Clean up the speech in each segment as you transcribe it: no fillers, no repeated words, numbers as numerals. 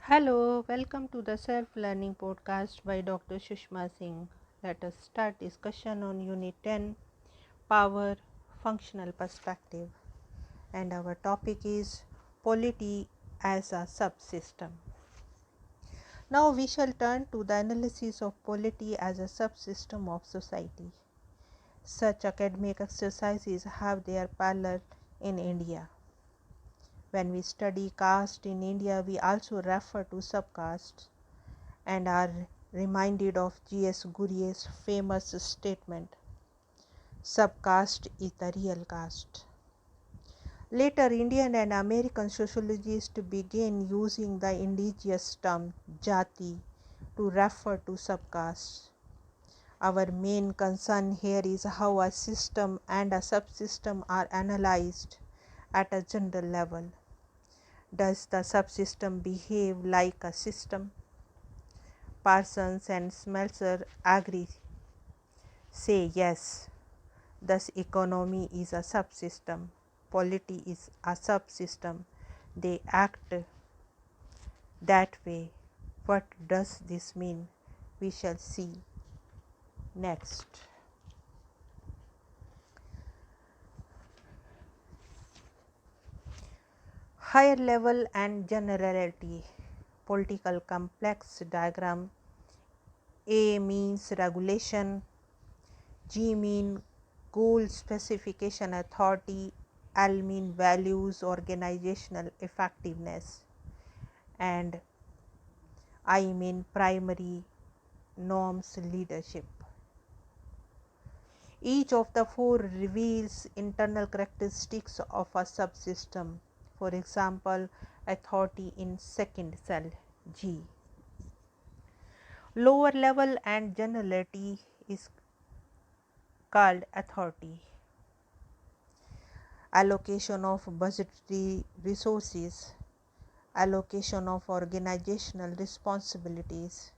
Hello, welcome to the self-learning podcast by Dr. Sushma Singh. Let us start discussion on Unit 10, Power, Functional Perspective. And our topic is Polity as a Subsystem. Now we shall turn to the analysis of polity as a subsystem of society. Such academic exercises have their parallel in India. When we study caste in India, we also refer to subcastes and are reminded of G.S. Gurye's famous statement, subcaste is the real caste. Later, Indian and American sociologists began using the indigenous term jati to refer to subcastes. Our main concern here is how a system and a subsystem are analyzed at a general level. Does the subsystem behave like a system? Parsons and Smeltzer agree, say yes. Thus, economy is a subsystem, polity is a subsystem. They act that way. What does this mean? We shall see next. Higher level and generality. Political complex diagram. A means regulation, G mean goal specification authority, L mean values organizational effectiveness, and I mean primary norms leadership. Each of the four reveals internal characteristics of a subsystem. For example, authority in second cell G. Lower level and generality is called authority. Allocation of budgetary resources, allocation of organizational responsibilities,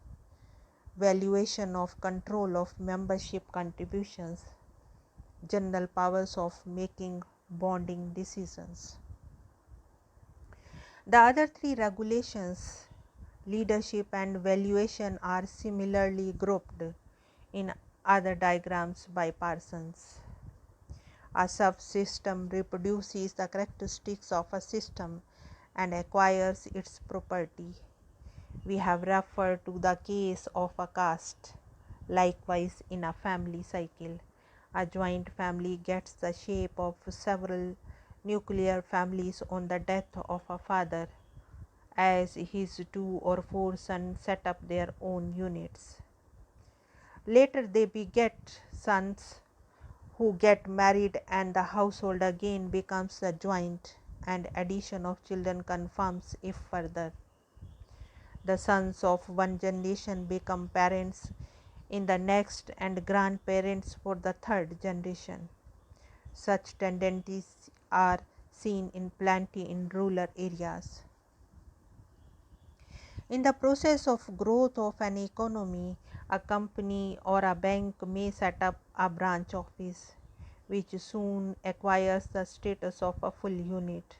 valuation of control of membership contributions, general powers of making bonding decisions. The other three regulations, leadership and valuation, are similarly grouped in other diagrams by Parsons. A subsystem reproduces the characteristics of a system and acquires its property. We have referred to the case of a caste. Likewise, in a family cycle, a joint family gets the shape of several nuclear families on the death of a father, as his 2 or 4 sons set up their own units. Later they beget sons who get married, and the household again becomes a joint, and addition of children confirms if further. The sons of one generation become parents in the next and grandparents for the third generation. Such tendencies are seen in plenty in rural areas. In the process of growth of an economy, a company or a bank may set up a branch office, which soon acquires the status of a full unit.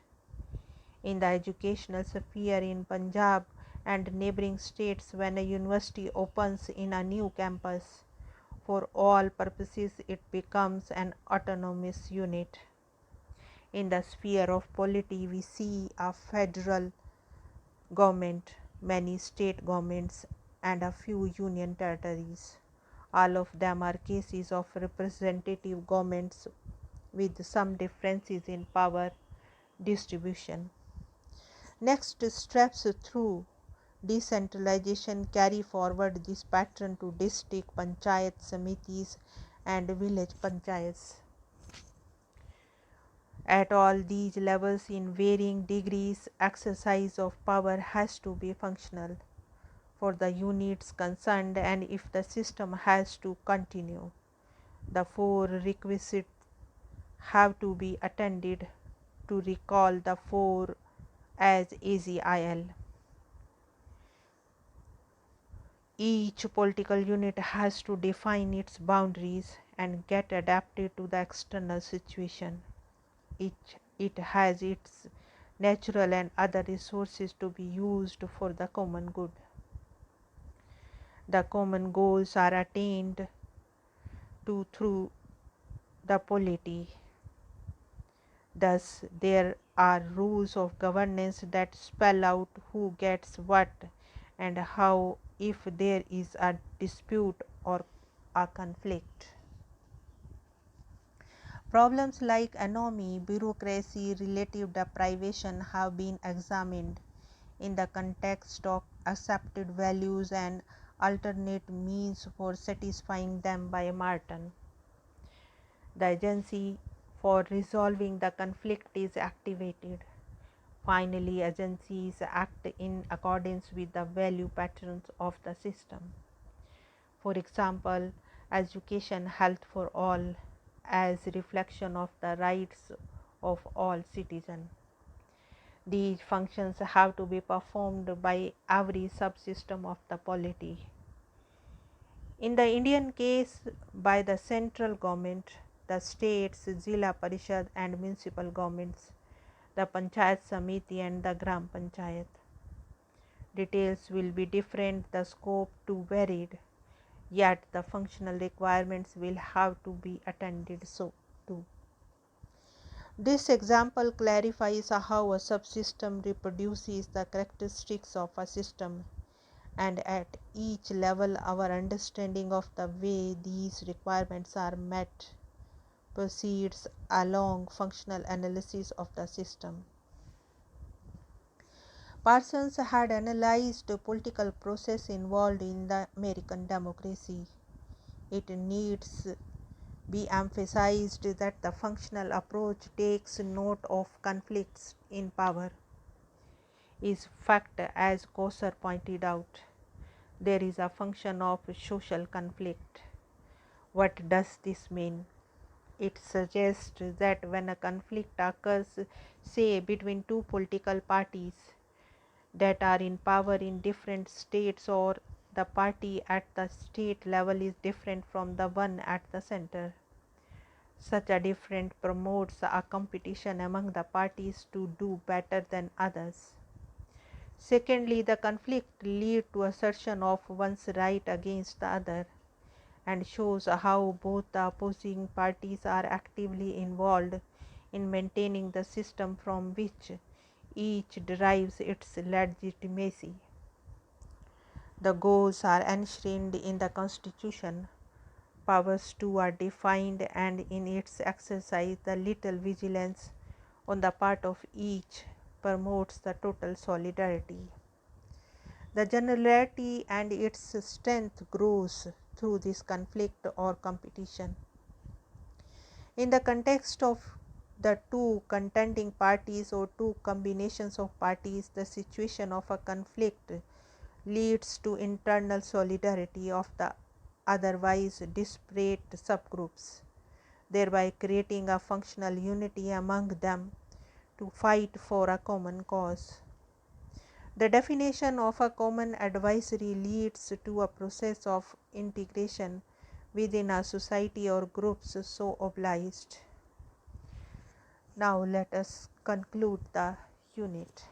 In the educational sphere in Punjab and neighboring states, when a university opens in a new campus, for all purposes it becomes an autonomous unit. In the sphere of polity, we see a federal government, many state governments, and a few union territories. All of them are cases of representative governments with some differences in power distribution. Next, steps through decentralization carry forward this pattern to district panchayat samitis and village panchayats. At all these levels, in varying degrees, exercise of power has to be functional for the units concerned, and if the system has to continue, the four requisites have to be attended. To recall the four as AGIL, each political unit has to define its boundaries and get adapted to the external situation. It has its natural and other resources to be used for the common good. The common goals are attained to through the polity. Thus, there are rules of governance that spell out who gets what and how if there is a dispute or a conflict. Problems like anomie, bureaucracy, relative deprivation have been examined in the context of accepted values and alternate means for satisfying them by Martin. The agency for resolving the conflict is activated. Finally, agencies act in accordance with the value patterns of the system. For example, education, health for all as reflection of the rights of all citizens. These functions have to be performed by every subsystem of the polity. In the Indian case, by the central government, the states, Zilla Parishad and municipal governments, the Panchayat Samiti and the Gram Panchayat. Details will be different, the scope too varied, yet the functional requirements will have to be attended so too. This example clarifies how a subsystem reproduces the characteristics of a system, and at each level our understanding of the way these requirements are met proceeds along functional analysis of the system. Parsons had analyzed the political process involved in the American democracy. It needs be emphasized that the functional approach takes note of conflicts in power. Is fact, as Kosar pointed out, there is a function of social conflict. What does this mean? It suggests that when a conflict occurs, say between two political parties that are in power in different states, or the party at the state level is different from the one at the center, such a difference promotes a competition among the parties to do better than others. Secondly, the conflict leads to assertion of one's right against the other and shows how both the opposing parties are actively involved in maintaining the system from which each derives its legitimacy. The goals are enshrined in the Constitution. Powers too are defined, and in its exercise the little vigilance on the part of each promotes the total solidarity. The generality and its strength grows through this conflict or competition. In the context of the two contending parties or two combinations of parties, the situation of a conflict leads to internal solidarity of the otherwise disparate subgroups, thereby creating a functional unity among them to fight for a common cause. The definition of a common advisory leads to a process of integration within a society or groups so obliged. Now let us conclude the unit.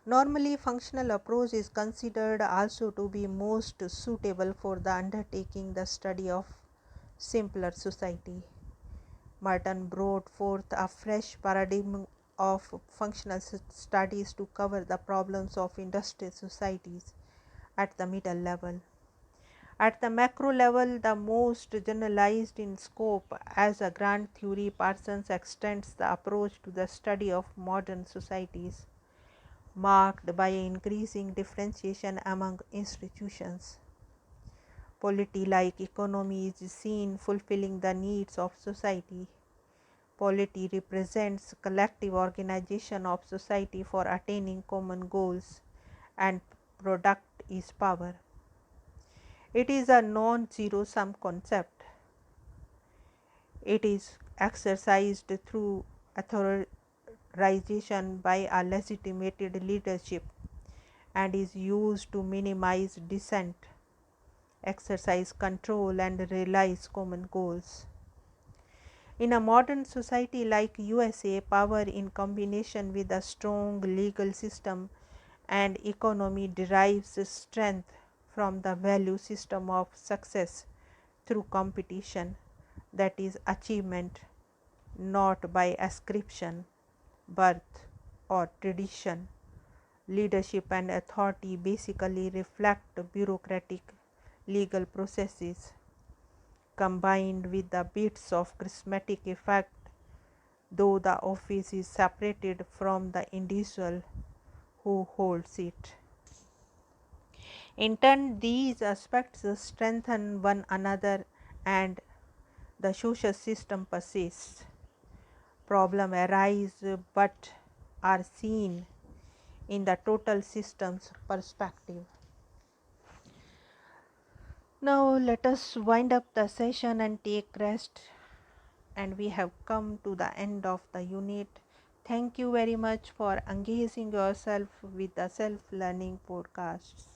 Normally, functional approach is considered also to be most suitable for the undertaking the study of simpler society. Martin brought forth a fresh paradigm of functional studies to cover the problems of industrial societies at the middle level. At the macro level, the most generalized in scope as a grand theory, Parsons extends the approach to the study of modern societies, marked by increasing differentiation among institutions. Polity, like economy, is seen fulfilling the needs of society. Polity represents collective organization of society for attaining common goals, and product is power. It is a non-zero sum concept. It is exercised through authorization by a legitimated leadership and is used to minimize dissent, exercise control, and realize common goals. In a modern society like USA, power in combination with a strong legal system and economy derives strength from the value system of success through competition, that is achievement not by ascription, birth or tradition. Leadership and authority basically reflect bureaucratic legal processes combined with the bits of charismatic effect, though the office is separated from the individual who holds it. In turn, these aspects strengthen one another and the social system persists. Problems arise but are seen in the total system's perspective. Now let us wind up the session and take rest, and we have come to the end of the unit. Thank you very much for engaging yourself with the self-learning podcasts.